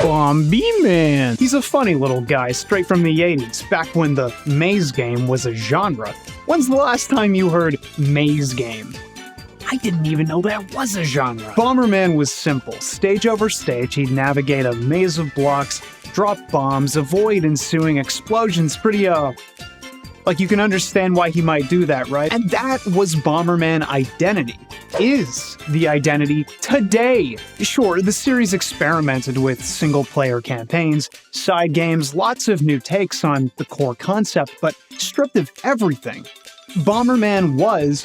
Bomberman! He's a funny little guy straight from the 80s, back when the maze game was a genre. When's the last time you heard maze game? I didn't even know that was a genre. Bomberman was simple. Stage over stage, he'd navigate a maze of blocks, drop bombs, avoid ensuing explosions. Pretty, like you can understand why he might do that, right? And that was Bomberman identity. Is the identity today. Sure, the series experimented with single-player campaigns, side games, lots of new takes on the core concept, but stripped of everything. Bomberman was,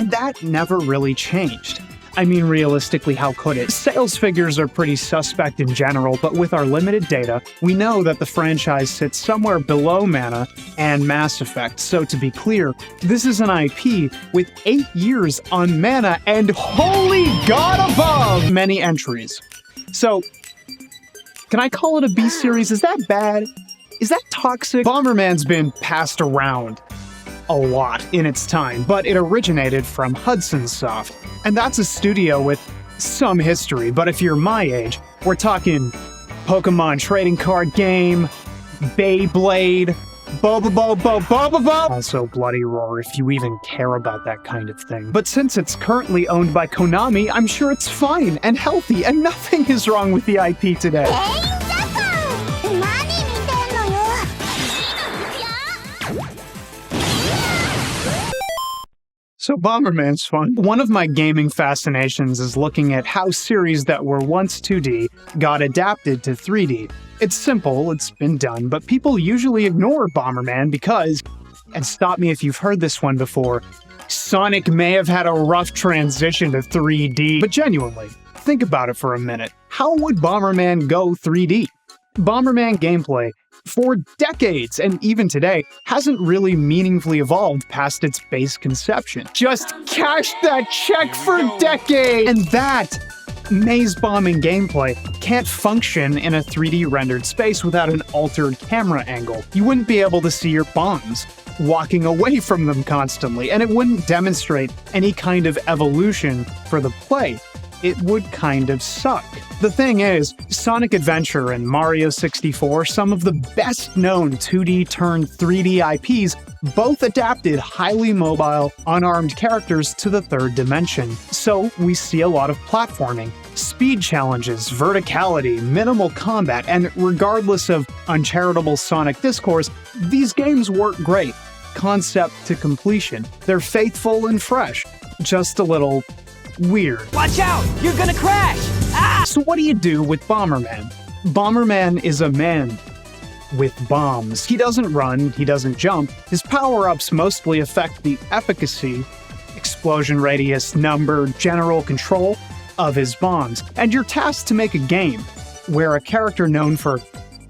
and that never really changed. I mean, realistically, how could it? Sales figures are pretty suspect in general, but with our limited data, we know that the franchise sits somewhere below Mana and Mass Effect. So to be clear, this is an IP with 8 years on Mana and holy god above many entries. So, can I call it a B-series? Is that bad? Is that toxic? Bomberman's been passed around a lot in its time, but it originated from Hudson Soft, and that's a studio with some history. But if you're my age, we're talking Pokemon trading card game, Beyblade, also Bloody Roar, if you even care about that kind of thing. But since it's currently owned by Konami, I'm sure it's fine and healthy, and nothing is wrong with the IP today. So Bomberman's fun. One of my gaming fascinations is looking at how series that were once 2D got adapted to 3D. It's simple, it's been done, but people usually ignore Bomberman because, and stop me if you've heard this one before, Sonic may have had a rough transition to 3D. But genuinely, think about it for a minute. How would Bomberman go 3D? Bomberman gameplay, for decades, and even today, hasn't really meaningfully evolved past its base conception. Just cash that check for decades! And that maze bombing gameplay can't function in a 3D rendered space without an altered camera angle. You wouldn't be able to see your bombs walking away from them constantly, and it wouldn't demonstrate any kind of evolution for the play. It would kind of suck. The thing is, Sonic Adventure and Mario 64, some of the best-known 2D turned 3D IPs, both adapted highly mobile, unarmed characters to the third dimension. So we see a lot of platforming, speed challenges, verticality, minimal combat, and regardless of uncharitable Sonic discourse, these games work great. Concept to completion. They're faithful and fresh. Just a little weird. Watch out! You're gonna crash! Ah! So what do you do with Bomberman? Bomberman is a man with bombs. He doesn't run, he doesn't jump. His power-ups mostly affect the efficacy, explosion radius, number, general control of his bombs. And you're tasked to make a game where a character known for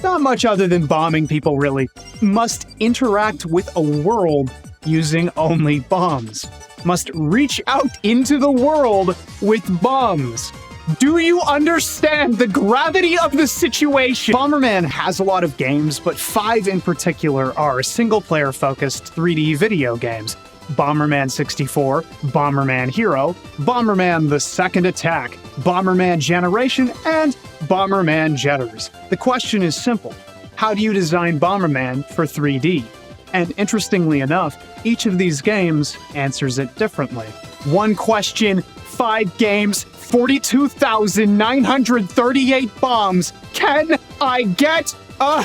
not much other than bombing people really must interact with a world using only bombs. Must reach out into the world with bombs. Do you understand the gravity of the situation? Bomberman has a lot of games, but 5 in particular are single-player focused 3D video games. Bomberman 64, Bomberman Hero, Bomberman The Second Attack, Bomberman Generation, and Bomberman Jetters. The question is simple. How do you design Bomberman for 3D? And interestingly enough, each of these games answers it differently. One question, 5 games, 42,938 bombs. Can I get a...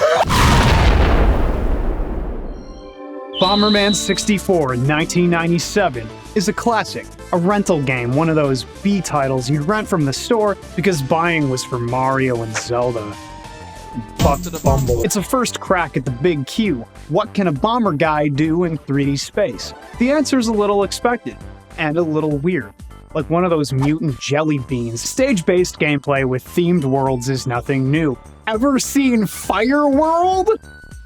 Bomberman 64 in 1997 is a classic, a rental game, one of those B titles you'd rent from the store because buying was for Mario and Zelda. Bumble. It's a first crack at the big Q. What can a bomber guy do in 3D space? The answer's a little expected, and a little weird. Like one of those mutant jelly beans. Stage-based gameplay with themed worlds is nothing new. Ever seen Fire World?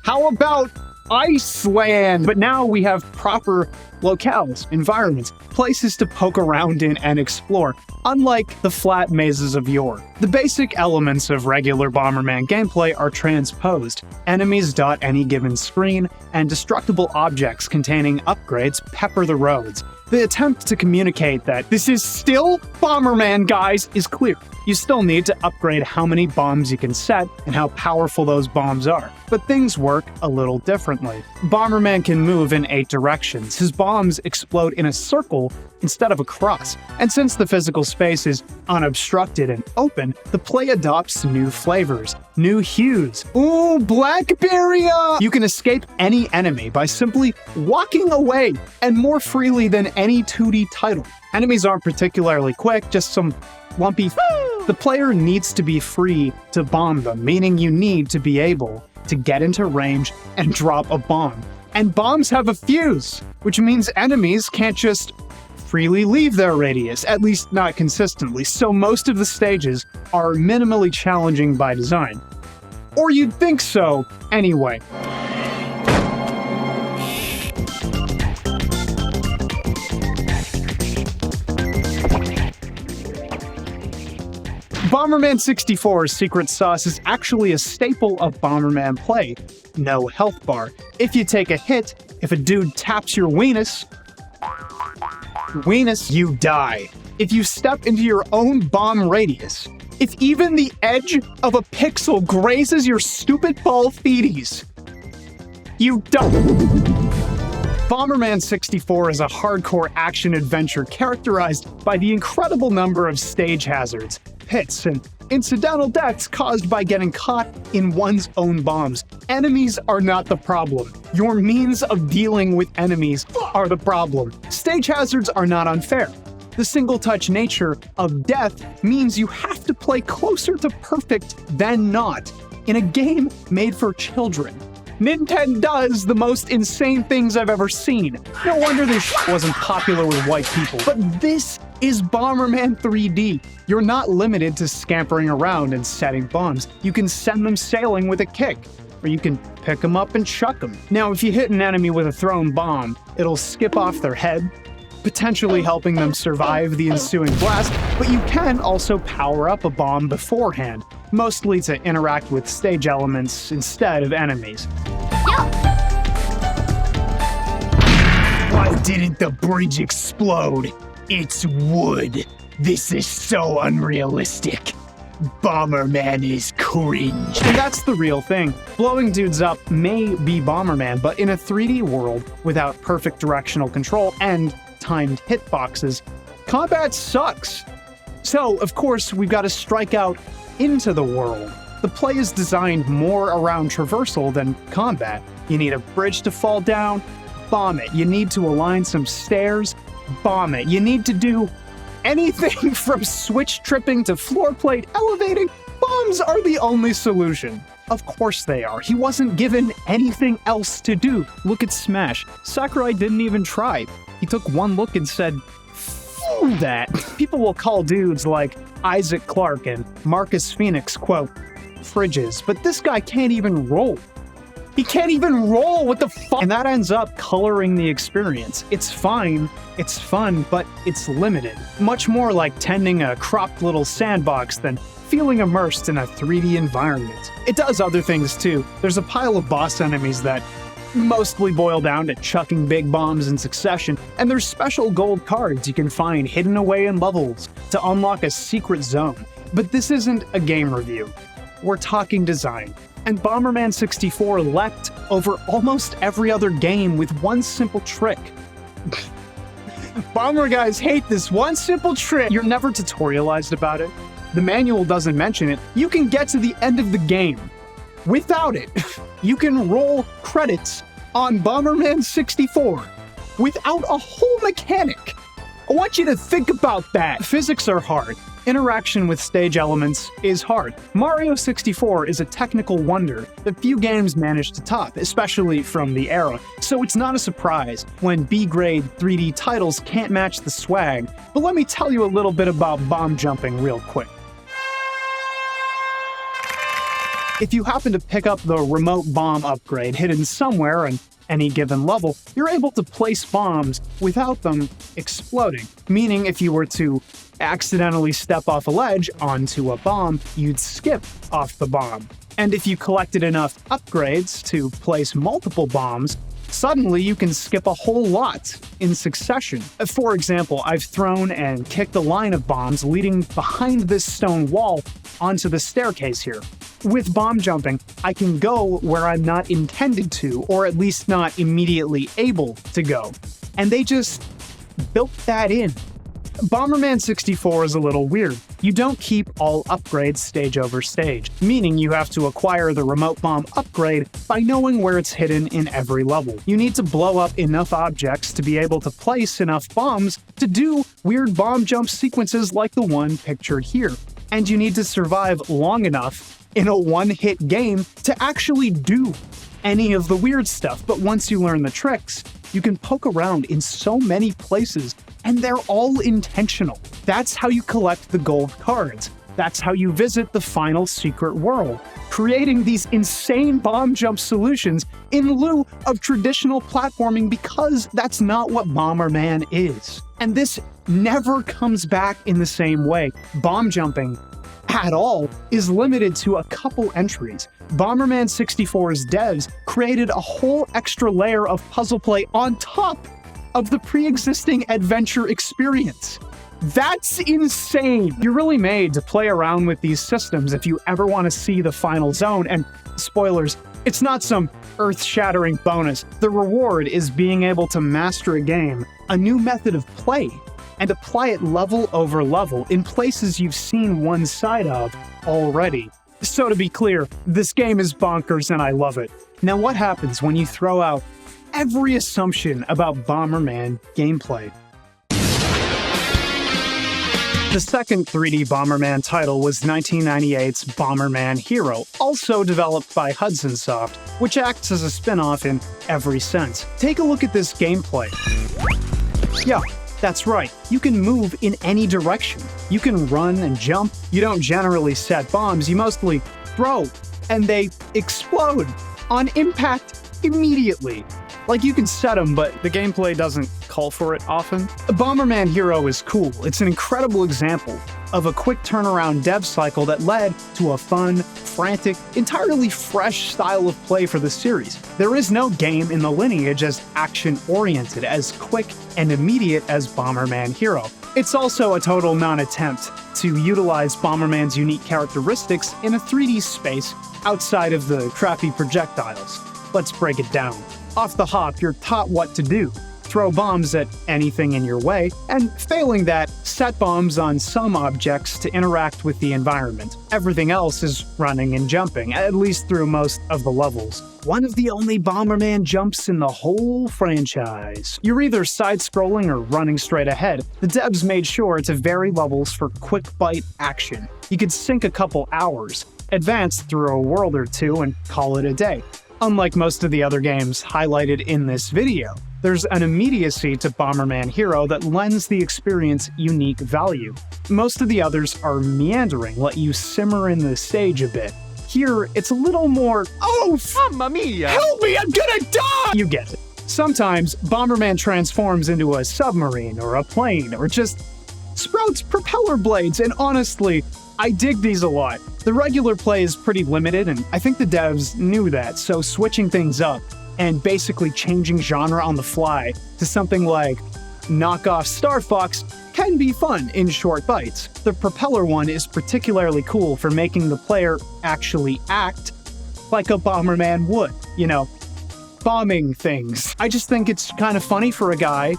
How about Iceland! But now we have proper locales, environments, places to poke around in and explore, unlike the flat mazes of yore. The basic elements of regular Bomberman gameplay are transposed. Enemies dot any given screen, and destructible objects containing upgrades pepper the roads. The attempt to communicate that this is still Bomberman, guys, is clear. You still need to upgrade how many bombs you can set and how powerful those bombs are. But things work a little differently. Bomberman can move in 8 directions. His bombs explode in a circle instead of a cross. And since the physical space is unobstructed and open, the play adopts new flavors, new hues. Ooh, blackberry! You can escape any enemy by simply walking away, and more freely than any 2D title. Enemies aren't particularly quick, just some lumpy. The player needs to be free to bomb them, meaning you need to be able to get into range and drop a bomb. And bombs have a fuse, which means enemies can't just freely leave their radius, at least not consistently, so most of the stages are minimally challenging by design. Or you'd think so, anyway. Bomberman 64's secret sauce is actually a staple of Bomberman play. No health bar. If you take a hit, if a dude taps your weenus, you die. If you step into your own bomb radius, if even the edge of a pixel grazes your stupid ball feeties, you die. Bomberman 64 is a hardcore action-adventure characterized by the incredible number of stage hazards, hits, and incidental deaths caused by getting caught in one's own bombs. Enemies are not the problem. Your means of dealing with enemies are the problem. Stage hazards are not unfair. The single-touch nature of death means you have to play closer to perfect than not in a game made for children. Nintendo does the most insane things I've ever seen. No wonder this shit wasn't popular with white people. But this is Bomberman 3D. You're not limited to scampering around and setting bombs. You can send them sailing with a kick, or you can pick them up and chuck them. Now, if you hit an enemy with a thrown bomb, it'll skip off their head, potentially helping them survive the ensuing blast, but you can also power up a bomb beforehand, mostly to interact with stage elements instead of enemies. Why didn't the bridge explode? It's wood. This is so unrealistic. Bomberman is cringe. And that's the real thing. Blowing dudes up may be Bomberman, but in a 3D world without perfect directional control and timed hitboxes, combat sucks. So, of course, we've got to strike out into the world. The play is designed more around traversal than combat. You need a bridge to fall down, bomb it. You need to align some stairs, bomb it. You need to do anything from switch tripping to floor plate elevating. Bombs are the only solution. Of course they are. He wasn't given anything else to do. Look at Smash. Sakurai didn't even try. He took one look and said, "F that." People will call dudes like Isaac Clarke and Marcus Phoenix, quote, fridges, but this guy can't even roll. He can't even roll, what the fuck? And that ends up coloring the experience. It's fine, it's fun, but it's limited. Much more like tending a cropped little sandbox than feeling immersed in a 3D environment. It does other things too. There's a pile of boss enemies that mostly boil down to chucking big bombs in succession, and there's special gold cards you can find hidden away in levels to unlock a secret zone. But this isn't a game review. We're talking design. And Bomberman 64 leapt over almost every other game with one simple trick. Bomber guys hate this one simple trick. You're never tutorialized about it. The manual doesn't mention it. You can get to the end of the game without it. You can roll credits on Bomberman 64 without a whole mechanic. I want you to think about that. Physics are hard. Interaction with stage elements is hard. Mario 64 is a technical wonder that few games manage to top, especially from the era, so it's not a surprise when B-grade 3D titles can't match the swag. But let me tell you a little bit about bomb jumping real quick. If you happen to pick up the remote bomb upgrade hidden somewhere in any given level, you're able to place bombs without them exploding. Meaning if you were to accidentally step off a ledge onto a bomb, you'd skip off the bomb. And if you collected enough upgrades to place multiple bombs, suddenly you can skip a whole lot in succession. For example, I've thrown and kicked a line of bombs leading behind this stone wall onto the staircase here. With bomb jumping, I can go where I'm not intended to, or at least not immediately able to go. And they just built that in. Bomberman 64 is a little weird. You don't keep all upgrades stage over stage, meaning you have to acquire the remote bomb upgrade by knowing where it's hidden in every level. You need to blow up enough objects to be able to place enough bombs to do weird bomb jump sequences like the one pictured here. And you need to survive long enough in a one-hit game to actually do any of the weird stuff. But once you learn the tricks, you can poke around in so many places, and they're all intentional. That's how you collect the gold cards. That's how you visit the final secret world, creating these insane bomb jump solutions in lieu of traditional platforming, because that's not what Bomberman is. And this never comes back in the same way. Bomb jumping at all is limited to a couple entries. Bomberman 64's devs created a whole extra layer of puzzle play on top of the pre-existing adventure experience. That's insane! You're really made to play around with these systems if you ever want to see the final zone, and spoilers, it's not some earth-shattering bonus. The reward is being able to master a game, a new method of play, and apply it level over level in places you've seen one side of already. So to be clear, this game is bonkers and I love it. Now what happens when you throw out every assumption about Bomberman gameplay? The second 3D Bomberman title was 1998's Bomberman Hero, also developed by Hudson Soft, which acts as a spin-off in every sense. Take a look at this gameplay. Yeah, that's right, you can move in any direction. You can run and jump. You don't generally set bombs, you mostly throw, and they explode on impact immediately. Like, you can set them, but the gameplay doesn't call for it often. Bomberman Hero is cool. It's an incredible example of a quick turnaround dev cycle that led to a fun, frantic, entirely fresh style of play for the series. There is no game in the lineage as action-oriented, as quick and immediate as Bomberman Hero. It's also a total non-attempt to utilize Bomberman's unique characteristics in a 3D space outside of the crappy projectiles. Let's break it down. Off the hop, you're taught what to do. Throw bombs at anything in your way, and failing that, set bombs on some objects to interact with the environment. Everything else is running and jumping, at least through most of the levels. One of the only Bomberman jumps in the whole franchise. You're either side-scrolling or running straight ahead. The devs made sure to vary levels for quick-bite action. You could sink a couple hours, advance through a world or two, and call it a day. Unlike most of the other games highlighted in this video, there's an immediacy to Bomberman Hero that lends the experience unique value. Most of the others are meandering, let you simmer in the stage a bit. Here, it's a little more, oh, mamma mia! Help me, I'm gonna die! You get it. Sometimes, Bomberman transforms into a submarine or a plane, or just sprouts propeller blades, and honestly, I dig these a lot. The regular play is pretty limited, and I think the devs knew that, so switching things up and basically changing genre on the fly to something like knockoff Star Fox can be fun in short bites. The propeller one is particularly cool for making the player actually act like a Bomberman would, you know, bombing things. I just think it's kind of funny for a guy,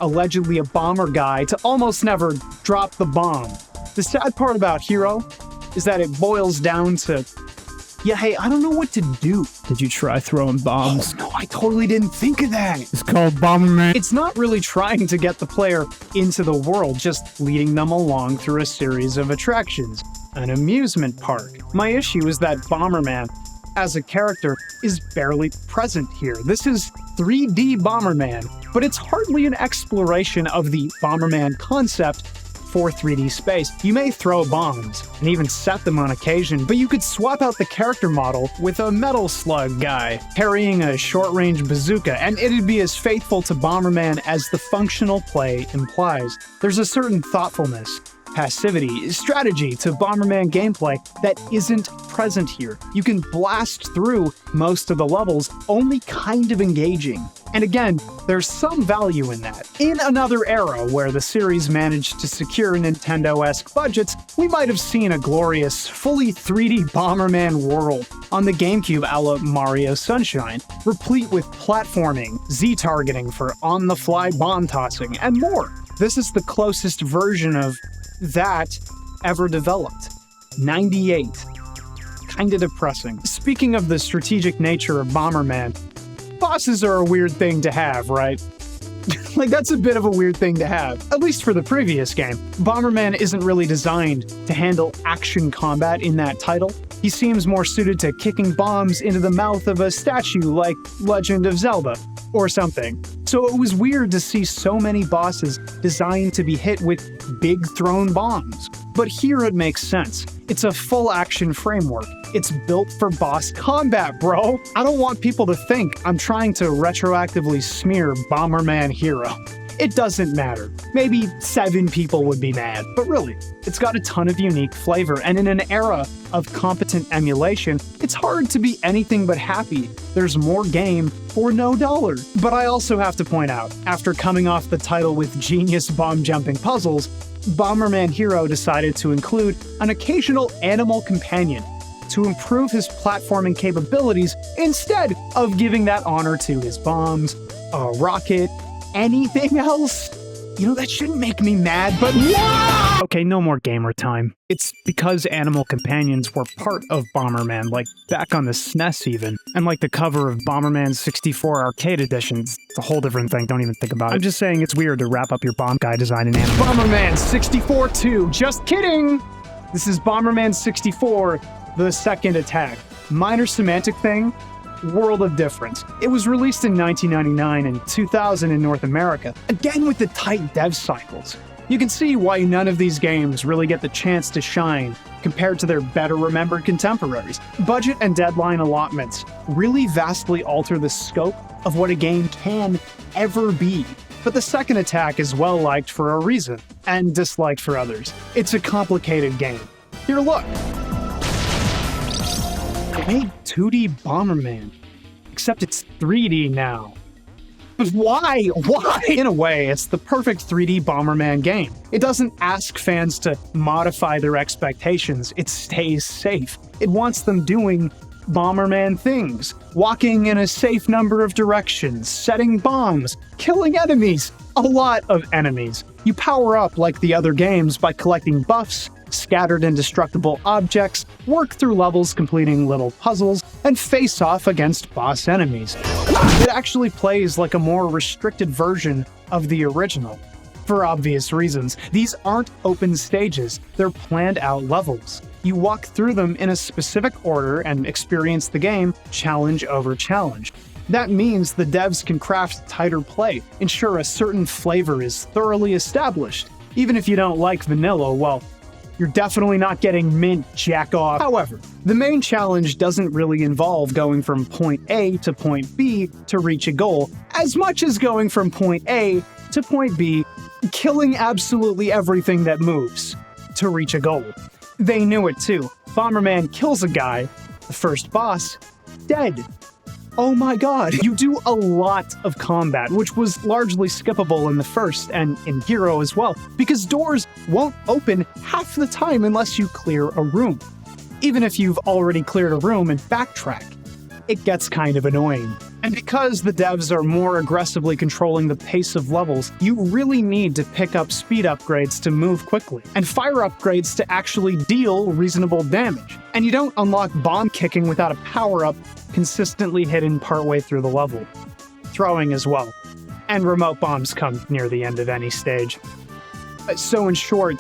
allegedly a bomber guy, to almost never drop the bomb. The sad part about Hero is that it boils down to, yeah, hey, I don't know what to do. Did you try throwing bombs? Oh, no, I totally didn't think of that. It's called Bomberman. It's not really trying to get the player into the world, just leading them along through a series of attractions. An amusement park. My issue is that Bomberman, as a character, is barely present here. This is 3D Bomberman, but it's hardly an exploration of the Bomberman concept for 3D space. You may throw bombs, and even set them on occasion, but you could swap out the character model with a metal slug guy, carrying a short-range bazooka, and it'd be as faithful to Bomberman as the functional play implies. There's a certain thoughtfulness, passivity, strategy to Bomberman gameplay that isn't present here. You can blast through most of the levels, only kind of engaging. And again, there's some value in that. In another era where the series managed to secure Nintendo-esque budgets, we might have seen a glorious, fully 3D Bomberman world on the GameCube a la Mario Sunshine, replete with platforming, Z-targeting for on-the-fly bomb tossing, and more. This is the closest version of that ever developed. 98. Kinda depressing. Speaking of the strategic nature of Bomberman, bosses are a weird thing to have, right? Like, that's a bit of a weird thing to have, at least for the previous game. Bomberman isn't really designed to handle action combat in that title. He seems more suited to kicking bombs into the mouth of a statue like Legend of Zelda, or something. So it was weird to see so many bosses designed to be hit with big thrown bombs. But here it makes sense. It's a full action framework. It's built for boss combat, bro. I don't want people to think I'm trying to retroactively smear Bomberman Hero. It doesn't matter. Maybe 7 people would be mad, but really, it's got a ton of unique flavor, and in an era of competent emulation, it's hard to be anything but happy there's more game for no dollar. But I also have to point out, after coming off the title with genius bomb-jumping puzzles, Bomberman Hero decided to include an occasional animal companion to improve his platforming capabilities instead of giving that honor to his bombs, a rocket, anything else. You know, that shouldn't make me mad, but yeah! Okay, no more gamer time. It's because animal companions were part of Bomberman, like back on the SNES even. And like the cover of Bomberman 64 Arcade Edition, it's a whole different thing, don't even think about it. I'm just saying it's weird to wrap up your bomb guy design in animal. Bomberman 64 2, just kidding! This is Bomberman 64, the second attack. Minor semantic thing, world of difference. It was released in 1999 and 2000 in North America, again with the tight dev cycles. You can see why none of these games really get the chance to shine compared to their better-remembered contemporaries. Budget and deadline allotments really vastly alter the scope of what a game can ever be. But the second attack is well-liked for a reason, and disliked for others. It's a complicated game. Here, look. They made 2D Bomberman, except it's 3D now. But why? Why? In a way, it's the perfect 3D Bomberman game. It doesn't ask fans to modify their expectations, it stays safe. It wants them doing Bomberman things, walking in a safe number of directions, setting bombs, killing enemies, a lot of enemies. You power up like the other games by collecting buffs, scattered indestructible objects, work through levels completing little puzzles, and face off against boss enemies. It actually plays like a more restricted version of the original. For obvious reasons, these aren't open stages, they're planned out levels. You walk through them in a specific order and experience the game challenge over challenge. That means the devs can craft tighter play, ensure a certain flavor is thoroughly established. Even if you don't like vanilla, well, you're definitely not getting mint jack off. However, the main challenge doesn't really involve going from point A to point B to reach a goal, as much as going from point A to point B, killing absolutely everything that moves to reach a goal. They knew it too. Bomberman kills a guy, the first boss, dead. Oh my god, you do a lot of combat, which was largely skippable in the first, and in Hero as well, because doors won't open half the time unless you clear a room. Even if you've already cleared a room and backtrack, it gets kind of annoying. And because the devs are more aggressively controlling the pace of levels, you really need to pick up speed upgrades to move quickly, and fire upgrades to actually deal reasonable damage. And you don't unlock bomb kicking without a power-up consistently hidden partway through the level. Throwing as well. And remote bombs come near the end of any stage. So in short,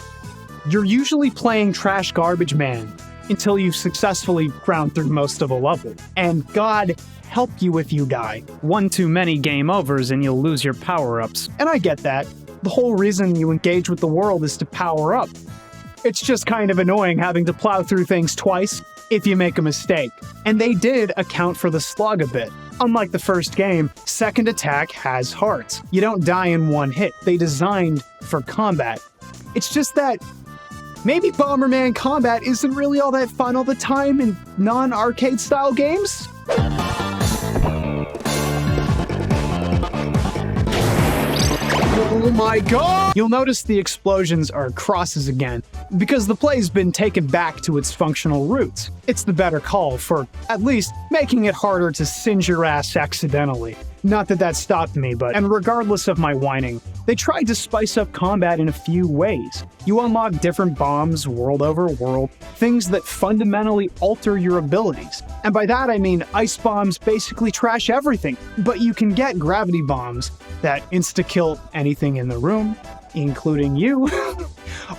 you're usually playing Trash Garbage Man until you've successfully ground through most of a level. And God help you if you die. One too many game overs and you'll lose your power-ups. And I get that. The whole reason you engage with the world is to power up. It's just kind of annoying having to plow through things twice if you make a mistake. And they did account for the slug a bit. Unlike the first game, second attack has hearts. You don't die in one hit. They designed for combat. It's just that maybe Bomberman combat isn't really all that fun all the time in non-arcade style games? Oh my god! You'll notice the explosions are crosses again, because the play's been taken back to its functional roots. It's the better call for, at least, making it harder to singe your ass accidentally. Not that that stopped me, but, and regardless of my whining, they tried to spice up combat in a few ways. You unlock different bombs world over world, things that fundamentally alter your abilities. And by that I mean ice bombs basically trash everything, but you can get gravity bombs that insta-kill anything in the room, including you,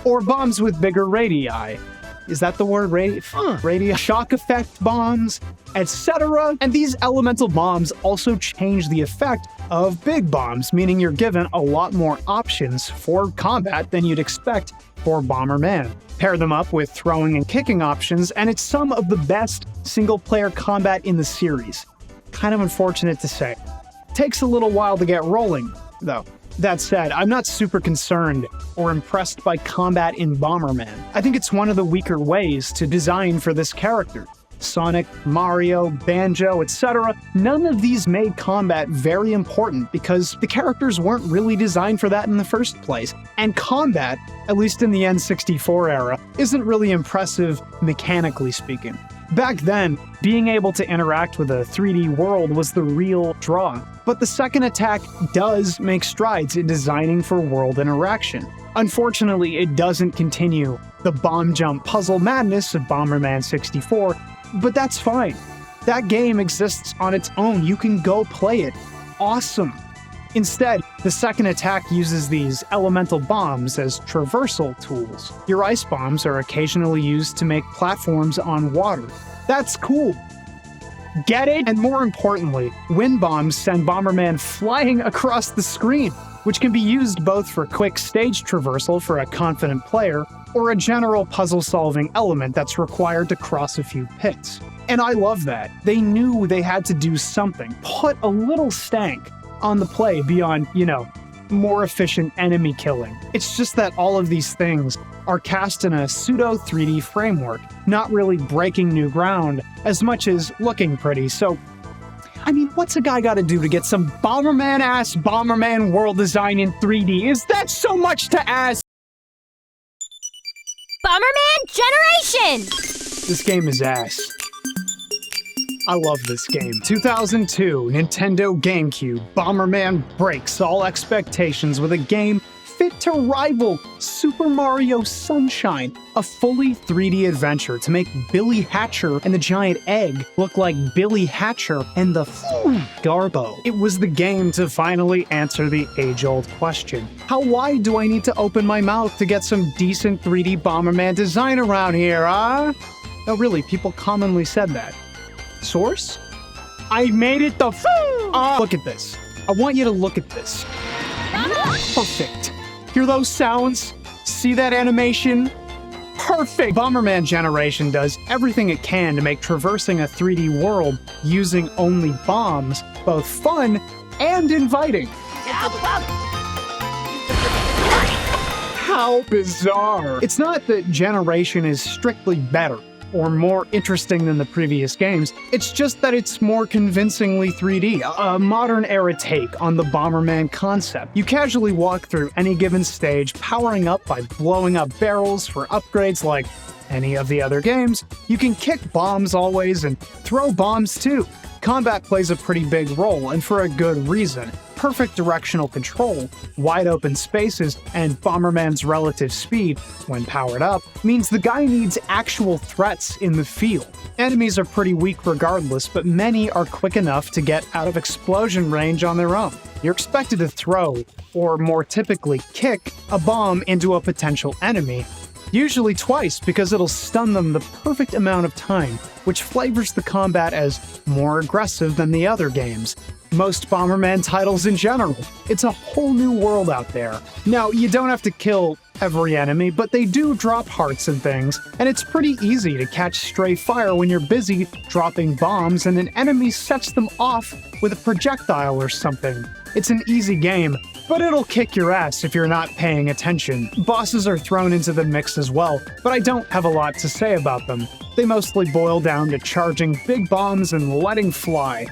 or bombs with bigger radii. Is that the word? Radii? Shock effect bombs, etc. And these elemental bombs also change the effect of big bombs, meaning you're given a lot more options for combat than you'd expect for Bomberman. Pair them up with throwing and kicking options, and it's some of the best single-player combat in the series. Kind of unfortunate to say. Takes a little while to get rolling, though. That said, I'm not super concerned or impressed by combat in Bomberman. I think it's one of the weaker ways to design for this character. Sonic, Mario, Banjo, etc. None of these made combat very important because the characters weren't really designed for that in the first place. And combat, at least in the N64 era, isn't really impressive mechanically speaking. Back then, being able to interact with a 3D world was the real draw. But the second attack does make strides in designing for world interaction. Unfortunately, it doesn't continue the bomb jump puzzle madness of Bomberman 64, but that's fine. That game exists on its own. You can go play it. Awesome. Instead, the second attack uses these elemental bombs as traversal tools. Your ice bombs are occasionally used to make platforms on water. That's cool. Get it? And more importantly, wind bombs send Bomberman flying across the screen, which can be used both for quick stage traversal for a confident player, or a general puzzle-solving element that's required to cross a few pits. And I love that. They knew they had to do something, put a little stank on the play beyond, more efficient enemy killing. It's just that all of these things are cast in a pseudo 3D framework, not really breaking new ground as much as looking pretty. So, I mean, what's a guy gotta do to get some Bomberman-ass Bomberman world design in 3D? Is that so much to ask? Bomberman Generation! This game is ass. I love this game. 2002, Nintendo GameCube, Bomberman breaks all expectations with a game fit to rival Super Mario Sunshine, a fully 3D adventure to make Billy Hatcher and the Giant Egg look like Billy Hatcher and the Garbo. It was the game to finally answer the age-old question. How wide do I need to open my mouth to get some decent 3D Bomberman design around here, huh? No, really, people commonly said that. Source? I made it the look at this. I want you to look at this. Perfect. Hear those sounds? See that animation? Perfect! Bomberman Generation does everything it can to make traversing a 3D world using only bombs both fun and inviting. How bizarre! It's not that Generation is strictly better or more interesting than the previous games, it's just that it's more convincingly 3D, a modern-era take on the Bomberman concept. You casually walk through any given stage, powering up by blowing up barrels for upgrades like any of the other games. You can kick bombs always, and throw bombs too. Combat plays a pretty big role, and for a good reason. Perfect directional control, wide open spaces, and Bomberman's relative speed, when powered up, means the guy needs actual threats in the field. Enemies are pretty weak regardless, but many are quick enough to get out of explosion range on their own. You're expected to throw, or more typically kick, a bomb into a potential enemy, usually twice because it'll stun them the perfect amount of time, which flavors the combat as more aggressive than the other games. most Bomberman titles in general. It's a whole new world out there. Now, you don't have to kill every enemy, but they do drop hearts and things, and it's pretty easy to catch stray fire when you're busy dropping bombs and an enemy sets them off with a projectile or something. It's an easy game, but it'll kick your ass if you're not paying attention. Bosses are thrown into the mix as well, but I don't have a lot to say about them. They mostly boil down to charging big bombs and letting fly.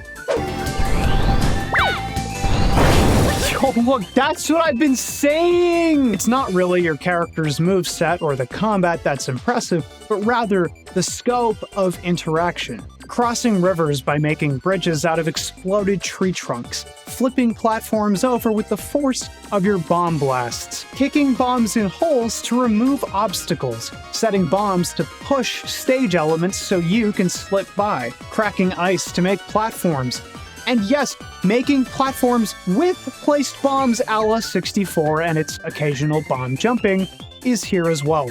Oh, look, that's what I've been saying! It's not really your character's moveset or the combat that's impressive, but rather the scope of interaction. Crossing rivers by making bridges out of exploded tree trunks, flipping platforms over with the force of your bomb blasts, kicking bombs in holes to remove obstacles, setting bombs to push stage elements so you can slip by, cracking ice to make platforms, and yes, making platforms with placed bombs a la 64 and its occasional bomb jumping is here as well.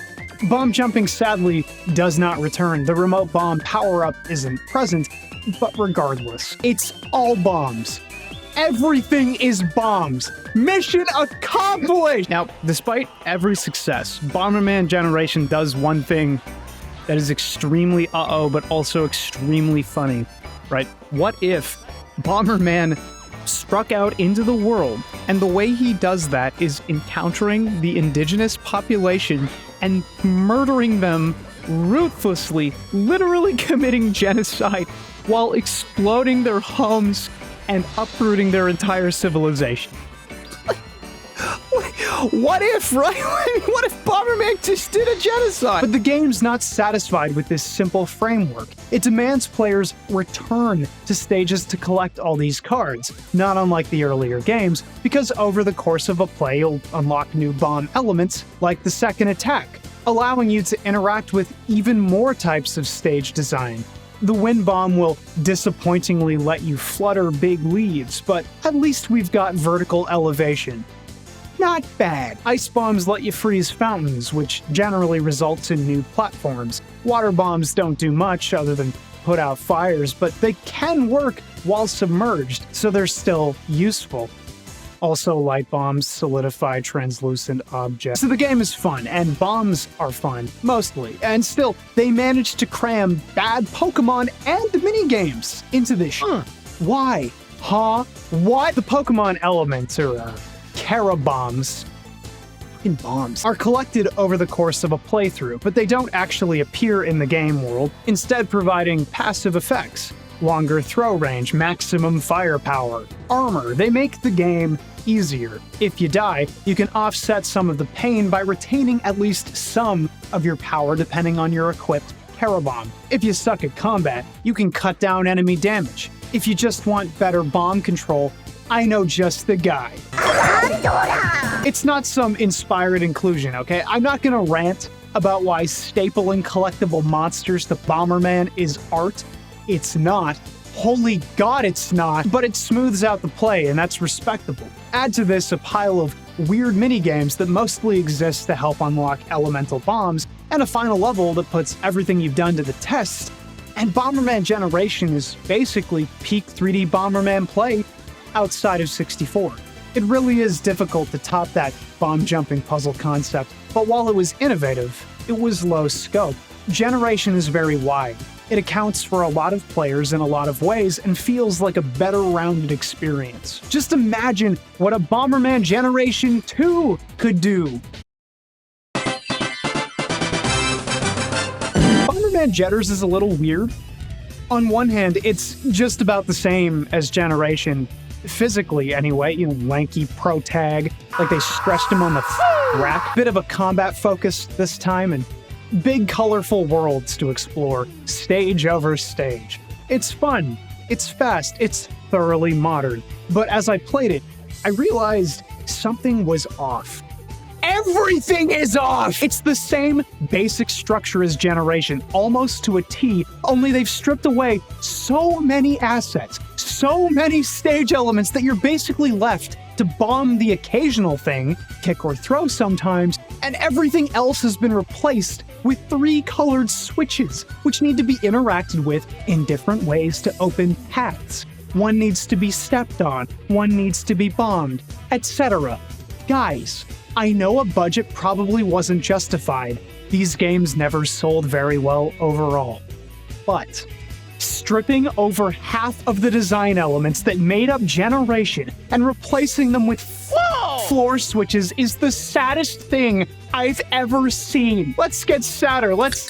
Bomb jumping sadly does not return. The remote bomb power-up isn't present, but regardless, it's all bombs. Everything is bombs. Mission accomplished! Now, despite every success, Bomberman Generation does one thing that is extremely but also extremely funny, right? What if Bomberman struck out into the world, and the way he does that is encountering the indigenous population and murdering them ruthlessly, literally committing genocide while exploding their homes and uprooting their entire civilization. What if, right? What if Bomberman just did a genocide? But the game's not satisfied with this simple framework. It demands players return to stages to collect all these cards, not unlike the earlier games, because over the course of a play you'll unlock new bomb elements like the second attack, allowing you to interact with even more types of stage design. The wind bomb will disappointingly let you flutter big leaves, but at least we've got vertical elevation. Not bad. Ice bombs let you freeze fountains, which generally results in new platforms. Water bombs don't do much other than put out fires, but they can work while submerged, so they're still useful. Also, light bombs solidify translucent objects. So the game is fun, and bombs are fun, mostly. And still, they managed to cram bad Pokemon and minigames into this Why? Huh? What? The Pokemon elements are, Carabombs. Fucking bombs. Are collected over the course of a playthrough, but they don't actually appear in the game world, instead providing passive effects. Longer throw range, maximum firepower, armor. They make the game easier. If you die, you can offset some of the pain by retaining at least some of your power depending on your equipped Carabomb. If you suck at combat, you can cut down enemy damage. If you just want better bomb control, I know just the guy. It's not some inspired inclusion, okay? I'm not gonna rant about why stapling collectible monsters to Bomberman is art. It's not. Holy God, it's not. But it smooths out the play, and that's respectable. Add to this a pile of weird minigames that mostly exist to help unlock elemental bombs, and a final level that puts everything you've done to the test, and Bomberman Generation is basically peak 3D Bomberman play outside of 64. It really is difficult to top that bomb-jumping puzzle concept, but while it was innovative, it was low scope. Generation is very wide. It accounts for a lot of players in a lot of ways and feels like a better rounded experience. Just imagine what a Bomberman Generation 2 could do. Bomberman Jetters is a little weird. On one hand, it's just about the same as Generation, physically anyway, you know, lanky pro tag, like they stretched him on the rack. Bit of a combat focus this time, and big colorful worlds to explore, stage over stage. It's fun, it's fast, it's thoroughly modern. But as I played it, I realized something was off. Everything is off! It's the same basic structure as Generation, almost to a T, only they've stripped away so many assets, so many stage elements that you're basically left to bomb the occasional thing, kick or throw sometimes, and everything else has been replaced with 3 colored switches, which need to be interacted with in different ways to open paths. one needs to be stepped on, one needs to be bombed, etc. Guys, I know a budget probably wasn't justified. These games never sold very well overall. But stripping over half of the design elements that made up Generation and replacing them with floor switches is the saddest thing I've ever seen. Let's get sadder. Let's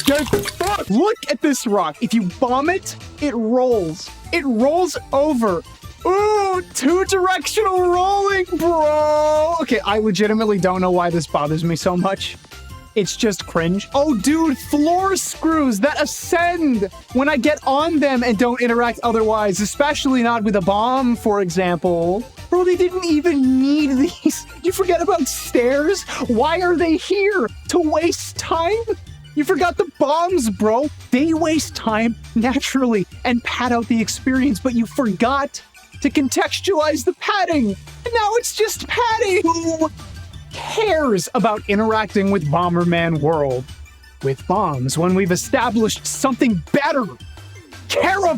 get... Look at this rock. If you bomb it, it rolls. It rolls over. Ooh, two-directional rolling, bro! Okay, I legitimately don't know why this bothers me so much. It's just cringe. Oh, dude, floor screws that ascend when I get on them and don't interact otherwise, especially not with a bomb, for example. Bro, they didn't even need these. You forget about stairs? Why are they here? To waste time? You forgot the bombs, bro. They waste time naturally and pad out the experience, but you forgot to contextualize the padding. And now it's just padding. Who cares about interacting with Bomberman World with bombs when we've established something better?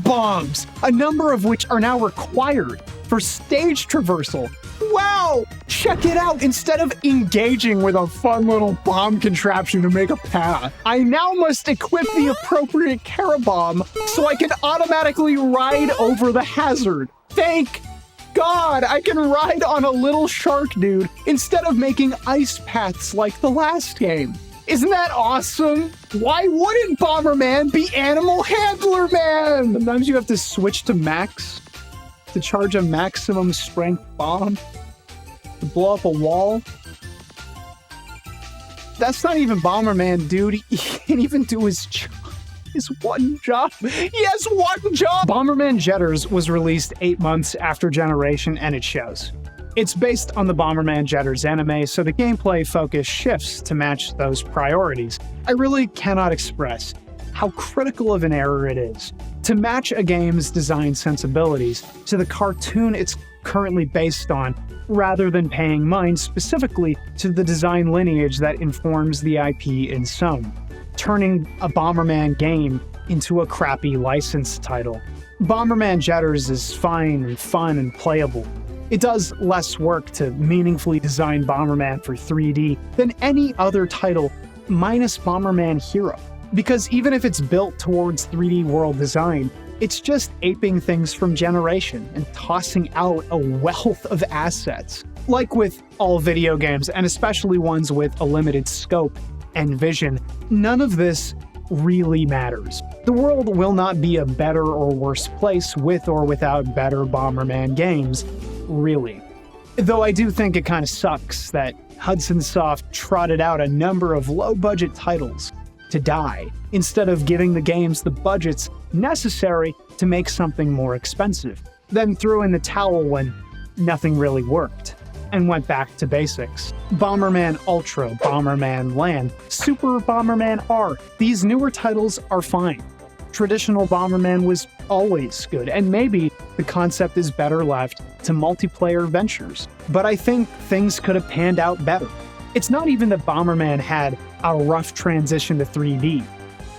Bombs, a number of which are now required for stage traversal. Wow, check it out. Instead of engaging with a fun little bomb contraption to make a path, I now must equip the appropriate bomb so I can automatically ride over the hazard. Thank God I can ride on a little shark dude instead of making ice paths like the last game. Isn't that awesome? Why wouldn't Bomberman be Animal Handler Man? Sometimes you have to switch to max to charge a maximum strength bomb to blow up a wall. That's not even Bomberman, dude. He can't even do his one job. He has one job! Bomberman Jetters was released 8 months after Generation, and it shows. It's based on the Bomberman Jetters anime, so the gameplay focus shifts to match those priorities. I really cannot express how critical of an error it is to match a game's design sensibilities to the cartoon it's currently based on, rather than paying mind specifically to the design lineage that informs the IP in some, turning a Bomberman game into a crappy license title. Bomberman Jetters is fine and fun and playable. It does less work to meaningfully design Bomberman for 3D than any other title, minus Bomberman Hero. Because even if it's built towards 3D world design, it's just aping things from Generation and tossing out a wealth of assets. Like with all video games, and especially ones with a limited scope and vision, none of this really matters. The world will not be a better or worse place with or without better Bomberman games, really. Though I do think it kind of sucks that Hudson Soft trotted out a number of low-budget titles to die, instead of giving the games the budgets necessary to make something more expensive, then threw in the towel when nothing really worked, and went back to basics. Bomberman Ultra, Bomberman Land, Super Bomberman R, these newer titles are fine. Traditional Bomberman was always good, and maybe the concept is better left to multiplayer ventures. But I think things could have panned out better. It's not even that Bomberman had a rough transition to 3D.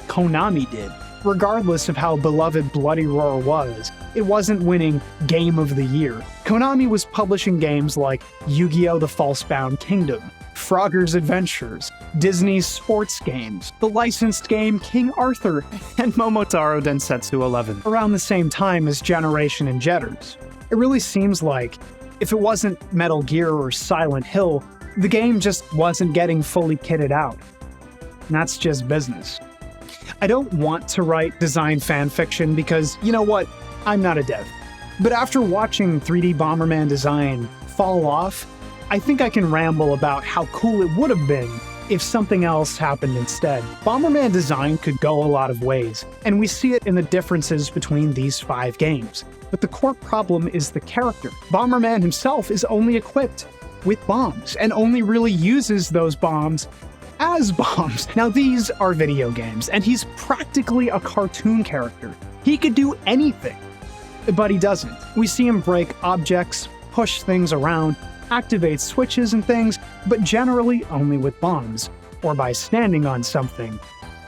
Konami did. Regardless of how beloved Bloody Roar was, it wasn't winning Game of the Year. Konami was publishing games like Yu-Gi-Oh! The Falsebound Kingdom, Frogger's Adventures, Disney's sports games, the licensed game King Arthur, and Momotaro Densetsu 11, around the same time as Generation and Jetters. It really seems like, if it wasn't Metal Gear or Silent Hill, the game just wasn't getting fully kitted out. And that's just business. I don't want to write design fanfiction because, you know what, I'm not a dev. But after watching 3D Bomberman design fall off, I think I can ramble about how cool it would have been if something else happened instead. Bomberman design could go a lot of ways, and we see it in the differences between these 5 games. But the core problem is the character. Bomberman himself is only equipped with bombs, and only really uses those bombs as bombs. Now these are video games, and he's practically a cartoon character. He could do anything, but he doesn't. We see him break objects, push things around, activate switches and things, but generally only with bombs, or by standing on something.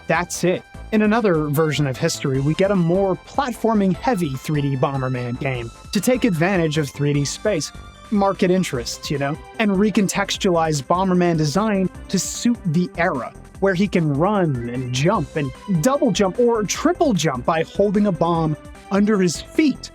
That's it. In another version of history, we get a more platforming-heavy 3D Bomberman game to take advantage of 3D space, market interests, and recontextualize Bomberman design to suit the era, where he can run and jump and double jump or triple jump by holding a bomb under his feet.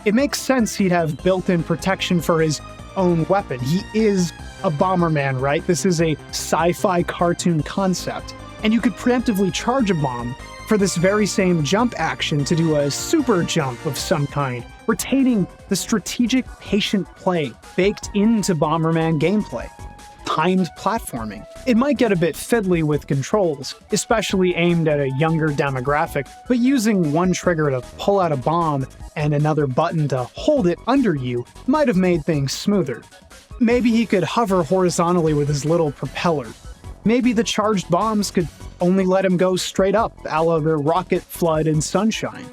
It makes sense he'd have built-in protection for his own weapon. He is a Bomberman, right? This is a sci-fi cartoon concept. And you could preemptively charge a bomb for this very same jump action to do a super jump of some kind, retaining the strategic, patient play baked into Bomberman gameplay. Timed platforming. It might get a bit fiddly with controls, especially aimed at a younger demographic, but using one trigger to pull out a bomb and another button to hold it under you might have made things smoother. Maybe he could hover horizontally with his little propeller. Maybe the charged bombs could only let him go straight up, a la the Rocket, Flood, and Sunshine.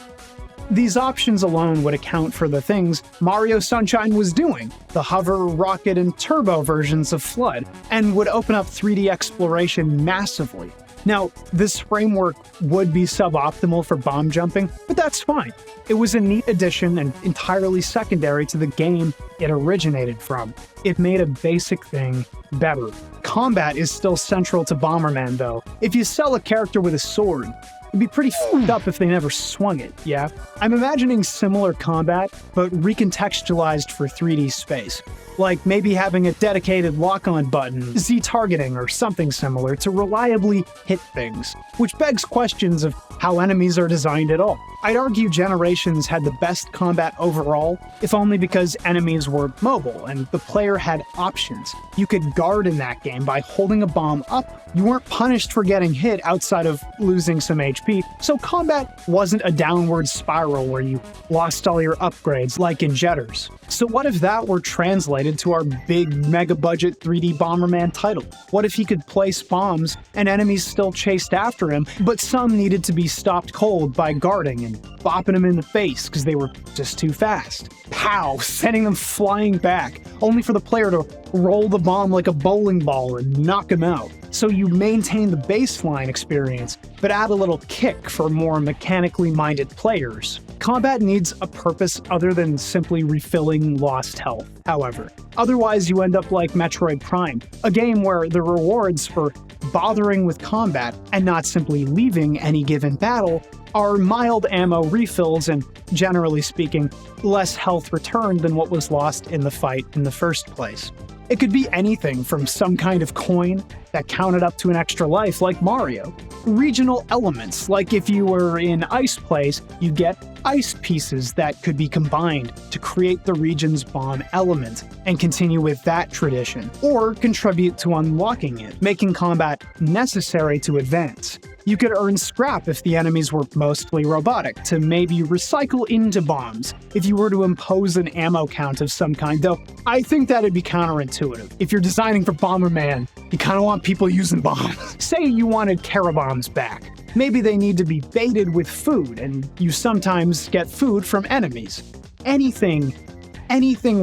These options alone would account for the things Mario Sunshine was doing, the hover, rocket, and turbo versions of Flood, and would open up 3D exploration massively. Now, this framework would be suboptimal for bomb jumping, but that's fine. It was a neat addition and entirely secondary to the game it originated from. It made a basic thing better. Combat is still central to Bomberman, though. If you sell a character with a sword, it'd be pretty f***ed up if they never swung it, yeah? I'm imagining similar combat, but recontextualized for 3D space. Like maybe having a dedicated lock-on button, Z-targeting, or something similar to reliably hit things, which begs questions of how enemies are designed at all. I'd argue Generations had the best combat overall, if only because enemies were mobile and the player had options. You could guard in that game by holding a bomb up. You weren't punished for getting hit outside of losing some HP, so combat wasn't a downward spiral where you lost all your upgrades like in Jetters. So what if that were translated to our big mega-budget 3D Bomberman title? What if he could place bombs and enemies still chased after him, but some needed to be stopped cold by guarding and bopping them in the face because they were just too fast? Pow! Sending them flying back, only for the player to roll the bomb like a bowling ball and knock him out. So you maintain the baseline experience, but add a little kick for more mechanically minded players. Combat needs a purpose other than simply refilling lost health, however. Otherwise, you end up like Metroid Prime, a game where the rewards for bothering with combat and not simply leaving any given battle are mild ammo refills and, generally speaking, less health returned than what was lost in the fight in the first place. It could be anything from some kind of coin that counted up to an extra life like Mario. Regional elements, like if you were in Ice Place, you get ice pieces that could be combined to create the region's bomb element and continue with that tradition, or contribute to unlocking it, making combat necessary to advance. You could earn scrap if the enemies were mostly robotic, to maybe recycle into bombs if you were to impose an ammo count of some kind, though I think that'd be counterintuitive. If you're designing for Bomberman, you kind of want people using bombs. Say you wanted Carabombs back. Maybe they need to be baited with food, and you sometimes get food from enemies. Anything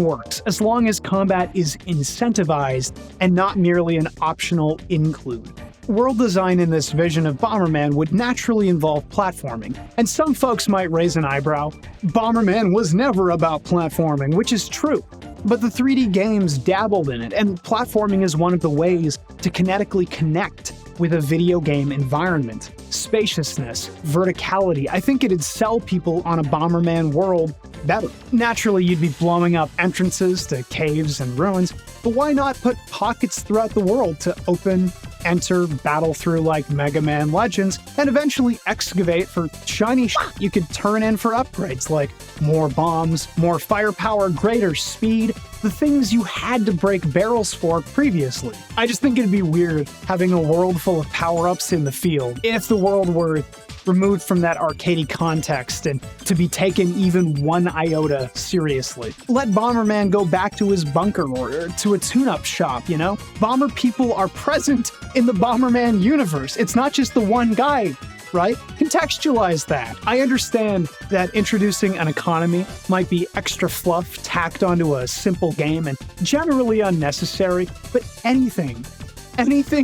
works, as long as combat is incentivized and not merely an optional include. World design in this vision of Bomberman would naturally involve platforming, and some folks might raise an eyebrow. Bomberman was never about platforming, which is true. But the 3D games dabbled in it, and platforming is one of the ways to kinetically connect with a video game environment. Spaciousness, verticality, I think it'd sell people on a Bomberman world better. Naturally, you'd be blowing up entrances to caves and ruins, but why not put pockets throughout the world to open, enter, battle through like Mega Man Legends, and eventually excavate for shiny shit you could turn in for upgrades like more bombs, more firepower, greater speed, the things you had to break barrels for previously. I just think it'd be weird having a world full of power-ups in the field if the world were removed from that arcadey context and to be taken even one iota seriously. Let Bomberman go back to his bunker or to a tune-up shop, you know? Bomber people are present in the Bomberman universe. It's not just the one guy, right? Contextualize that. I understand that introducing an economy might be extra fluff tacked onto a simple game and generally unnecessary, but anything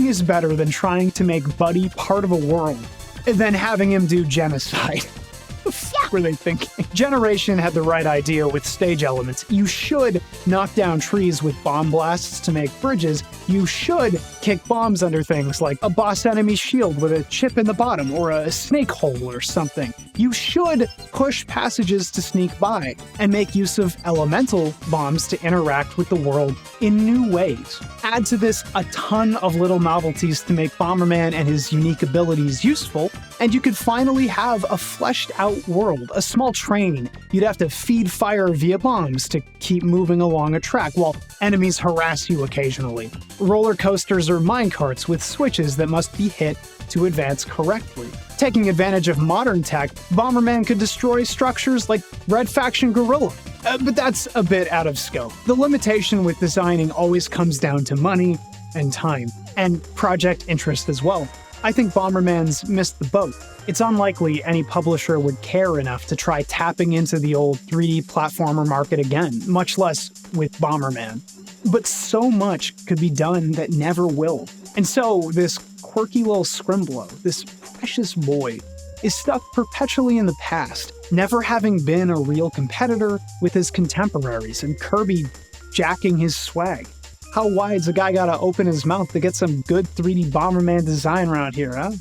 is better than trying to make Buddy part of a world than having him do genocide. What the fuck were they thinking? Generation had the right idea with stage elements. You should knock down trees with bomb blasts to make bridges. You should kick bombs under things like a boss enemy shield with a chip in the bottom or a snake hole or something. You should push passages to sneak by and make use of elemental bombs to interact with the world in new ways. Add to this a ton of little novelties to make Bomberman and his unique abilities useful, and you could finally have a fleshed out world, a small train. You'd have to feed fire via bombs to keep moving along a track while enemies harass you occasionally. Roller coasters or minecarts with switches that must be hit to advance correctly. Taking advantage of modern tech, Bomberman could destroy structures like Red Faction Gorilla. But that's a bit out of scope. The limitation with designing always comes down to money and time, and project interest as well. I think Bomberman's missed the boat. It's unlikely any publisher would care enough to try tapping into the old 3D platformer market again, much less with Bomberman. But so much could be done that never will. And so, this quirky little scrimblow, this precious boy, is stuck perpetually in the past, never having been a real competitor with his contemporaries, and Kirby jacking his swag. How wide's a guy gotta open his mouth to get some good 3D Bomberman design around here, huh?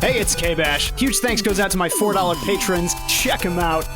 Hey, it's KBash. Huge thanks goes out to my $4 patrons. Check them out.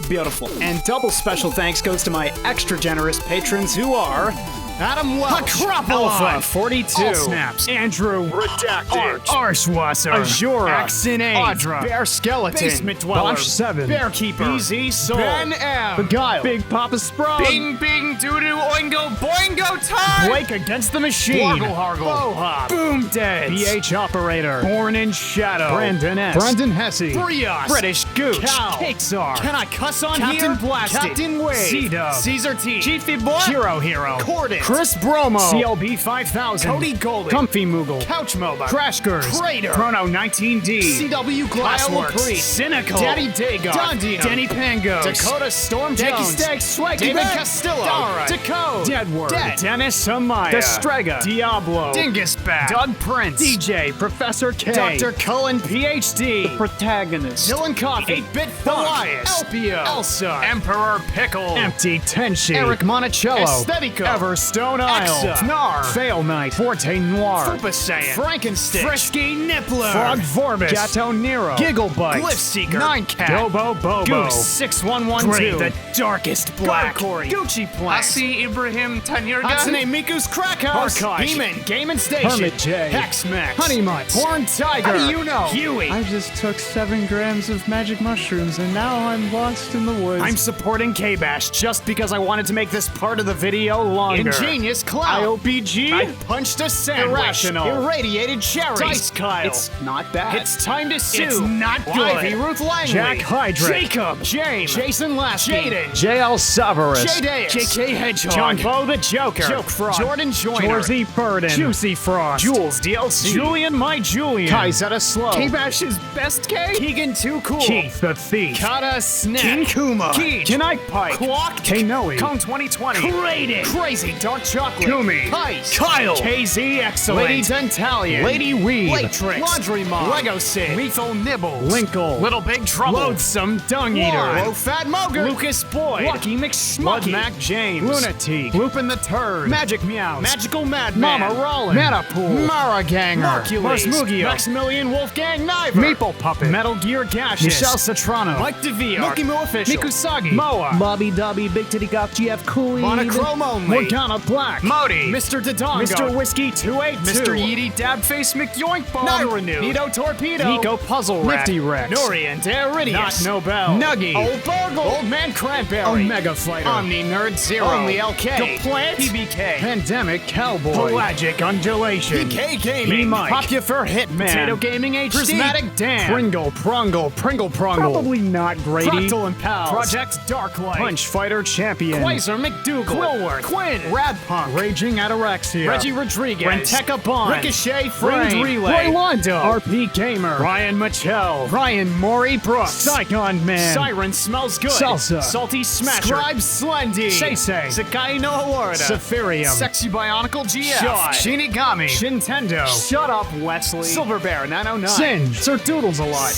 Beautiful. And double special thanks goes to my extra generous patrons who are Adam Welch, Alpha 42, All Snaps, Andrew, Redacted, Arshwasser, Azura, Axinade, Audra, Bear Skeleton, Basement Dweller, Bosch 7, Bearkeeper, BZ Soul, Ben M, Beguile, Big Papa Sprung, Bing Bing Doodoo Oingo Boingo Time, Blake Against the Machine, Wargle Hargle, Bohop, Boom Dead, BH Operator, Born in Shadow, Brandon S, Brandon Hesse, Brios, British Gooch, Cal, Cakesar, Can I Cuss on Captain Here? Blasted, Captain Wade, C-Dub, Caesar T, Chiefy Boy, Hero, Cordit, Chris Bromo, CLB 5000, Cody Golden, Comfy Moogle, Couch Moba, Crashgers, Crater, Chrono 19D, CW Glassworks, Cynical, Daddy Dago, Dondio, Denny Pango, Dakota Storm Jones, Stag Swag, David Castillo, Dara, Decode, Deadward, Dead, Dennis Amaya, Destrega, Diablo, Dingus Bat, Doug Prince, DJ, Professor K, Dr. Cullen PhD, The Protagonist, Dylan Coffee, 8-Bit Elias, Elpio, Elsa, Emperor Pickle, Empty Tenshi, Eric Monticello, Aesthetico, Everstone Isle, Gnar, Fail Knight, Forte Noir, Fupa Saiyan, Frankenstitch, Frisky Nippler, Frog Vorbis, Gato Nero, Gigglebite, Glyph Seeker, Nine Cat, Gobo Bobo, Goose 6112, Gray, the Darkest Black, Gucci Plank, Asi Ibrahim Tanirga, Hatsune Miku's Crackhouse, Demon, Game and Station, Hermit J, Hexmax, Honeymutt, Horn Tiger, how do you know? Huey. I just took 7 grams of magic mushrooms and now I'm lost in the woods. I'm supporting KBash just because I wanted to make this part of the video longer. Ingenious Cloud, IOPG, I punched a sandwich, Irrational, Irradiated Cherries, Dice Kyle, it's not bad, it's time to sue, it's not good, Ivy Ruth Langley, Jack Hydra, Jacob, James, Jason Lasky, Jaden, JL Savarus, J JK Hedgehog, John Bo the Joker, Joke Frog, Jordan Joyner, Jorzy Burden, Juicy Frost, Jules DLC, Julian My Julian, Kaizetta Slow, KBash's Best K, Keegan Too Cool, Keith the Thief, Kata Snack, King Kuma, Keith, Kenite Pike, Clock, Kanoe, Cone 2020, Crated, Crazy Dark Chocolate, Kumi, Heist, Kyle, KZ Excellent, Lady Dentalian, Lady Weed, Latrix, Laundry Mom, Lego Sid, Lethal Nibble, Linkle, Little Big Trouble, Loathsome Dung Eater, Low Fat Mogul, Lucas Boyd, Lucky McSmucky, Mac James, Lunatic, Lupin the Turd, Magic Meows, Magical Madman, Mama Rollin, Metapool, Mara Ganger, Mercules, Mugio, Maximilian Wolfgang Niver, Maple Puppet, Metal Gear Gaseous, Michelle Citrano, Mike DeVere, Milky Moo Official, Mikusagi, Moa, Bobby Dobby, Big Titty Gop, GF Cooley, Monochrome Only, Morgana Black, Modi, Mr. Dodongo, Mr. Whiskey 282, Mr. Yeety Dabface McYoinkbomb, Nairenew, Nito Torpedo, Nico Puzzle Rack, Nifty Rex, Norian Daridius, Not Nobel, Nuggy, Old Burgle, Old Man Cranberry, Omega Fighter, Omni Nerd Zero, Only LK, The Plant, PBK, Pandemic Cowboy, Pelagic Undulation, PK Gaming, Mike, Popular Hitman, Potato Gaming HD, Prismatic Dan, Pringle Prungle, Pringle Prungle. Probably not Grady. Fractal and Pals. Project Darklight. Punch Fighter Champion. Quasar McDougal. Quillworth. Quinn. Radpunk. Raging Ataraxia. Reggie Rodriguez. Renteca Bond. Ricochet Framed Frame. Relay. Roy Londo. RP Gamer. Ryan Michelle. Ryan Maury Brooks. Saigon Man. Siren Smells Good. Salsa. Salty Smasher. Scribe Slendy. Seisei. Sakai no Award. Saphirium. Sexy Bionicle GF. Shot. Shinigami. Nintendo. Shut up, Wesley. Silver Bear 909. Singe. Sir Doodles a lot.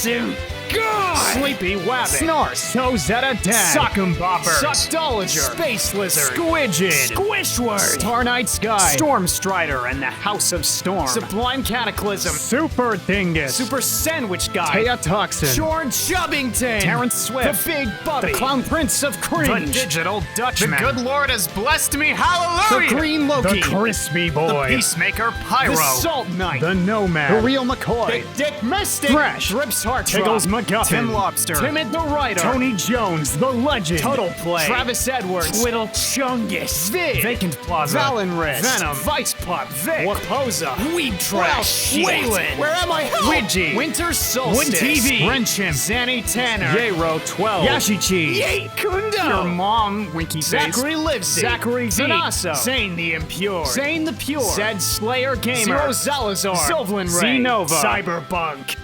God. Sleepy Wabbit. Snarse. Tozetta Dad. Sock'em Bopper. Suckdolager. Space Lizard. Squidged. Squishword. Star Night Sky. Storm Strider and the House of Storm. Sublime Cataclysm. Super Dingus. Super Sandwich Guy. Taya Toxin. George Chubbington. Terrence Swift. The Big Bubby. The Clown Prince of Cringe. The Digital Dutchman. The Good Lord has blessed me. Hallelujah. The Green Loki. The Crispy Boy. The Peacemaker Pyro. The Salt Knight. The Nomad. The Real McCoy. Big Dick Mystic. Thresh. Drips Heart. Tiggles McGuffin. Tim Lobster. Timid the Writer. Tony Jones, the Legend. Total Play. Travis Edwards. Twiddle Chungus. Viv. Vacant Plaza. Valenrist. Venom. Vice Pup. Vic. Waposa. Weed Trash. Waylon. Where am I? Widgie. Winter Solstice. Win TV. Wrenchim. Zanny Tanner. Yero 12. Yashichi. Yay Kundo. Your mom. Winky Face. Zachary Livesey. Zachary V. Zanasso. Zane the Impure. Zane the Pure. Zed Slayer Gamer. Zero Zalazar. Sylvan Ray. Zenova. Cyberbunk.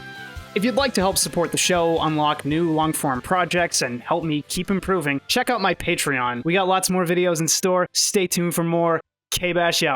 If you'd like to help support the show, unlock new long-form projects, and help me keep improving, check out my Patreon. We got lots more videos in store. Stay tuned for more. KBash out.